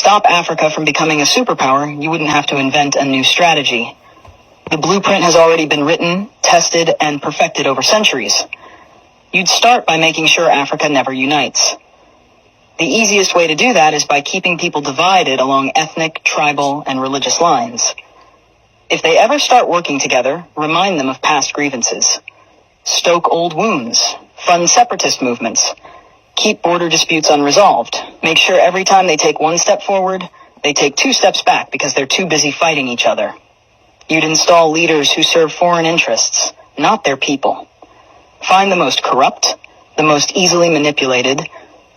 stop Africa from becoming a superpower, you wouldn't have to invent a new strategy. The blueprint has already been written, tested, and perfected over centuries. You'd start by making sure Africa never unites. The easiest way to do that is by keeping people divided along ethnic, tribal, and religious lines. If they ever start working together, remind them of past grievances. Stoke old wounds. Fund separatist movements. Keep border disputes unresolved. Make sure every time they take one step forward, they take 2 steps back because they're too busy fighting each other. You'd install leaders who serve foreign interests, not their people. Find the most corrupt, the most easily manipulated,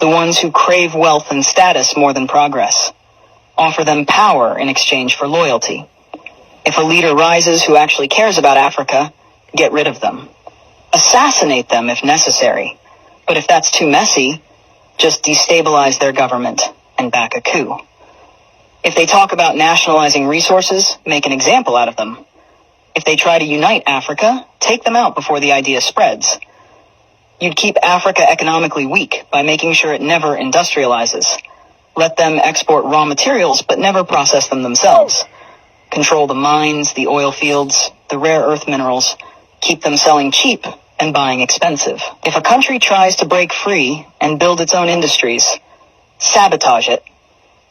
the ones who crave wealth and status more than progress. Offer them power in exchange for loyalty. If a leader rises who actually cares about Africa, get rid of them. Assassinate them if necessary. But if that's too messy, just destabilize their government and back a coup. If they talk about nationalizing resources, make an example out of them. If they try to unite Africa, take them out before the idea spreads. You'd keep Africa economically weak by making sure it never industrializes. Let them export raw materials, but never process them themselves. Control the mines, the oil fields, the rare earth minerals. Keep them selling cheap and buying expensive. If a country tries to break free and build its own industries, sabotage it.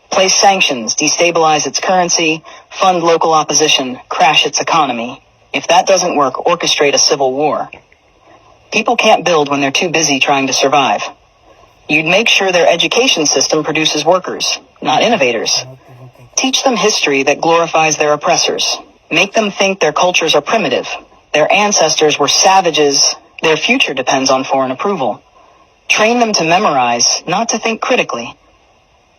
Place sanctions, destabilize its currency, fund local opposition, crash its economy. If that doesn't work, orchestrate a civil war. People can't build when they're too busy trying to survive. You'd make sure their education system produces workers, not innovators. Teach them history that glorifies their oppressors. Make them think their cultures are primitive. Their ancestors were savages. Their future depends on foreign approval. Train them to memorize, not to think critically.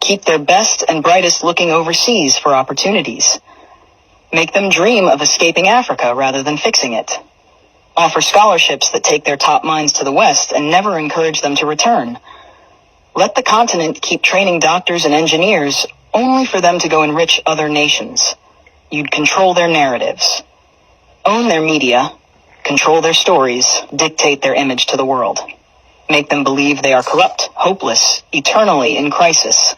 Keep their best and brightest looking overseas for opportunities. Make them dream of escaping Africa rather than fixing it. Offer scholarships that take their top minds to the West and never encourage them to return. Let the continent keep training doctors and engineers only for them to go enrich other nations. You'd control their narratives. Own their media. Control their stories. Dictate their image to the world. Make them believe they are corrupt, hopeless, eternally in crisis.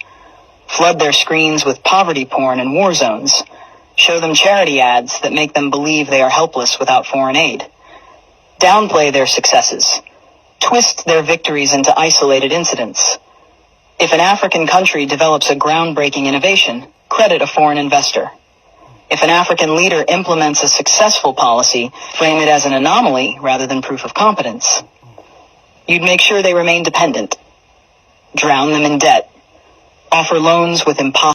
Flood their screens with poverty porn and war zones. Show them charity ads that make them believe they are helpless without foreign aid. Downplay their successes. Twist their victories into isolated incidents. If an African country develops a groundbreaking innovation, credit a foreign investor. If an African leader implements a successful policy, frame it as an anomaly rather than proof of competence. You'd make sure they remain dependent. Drown them in debt. Offer loans with impossible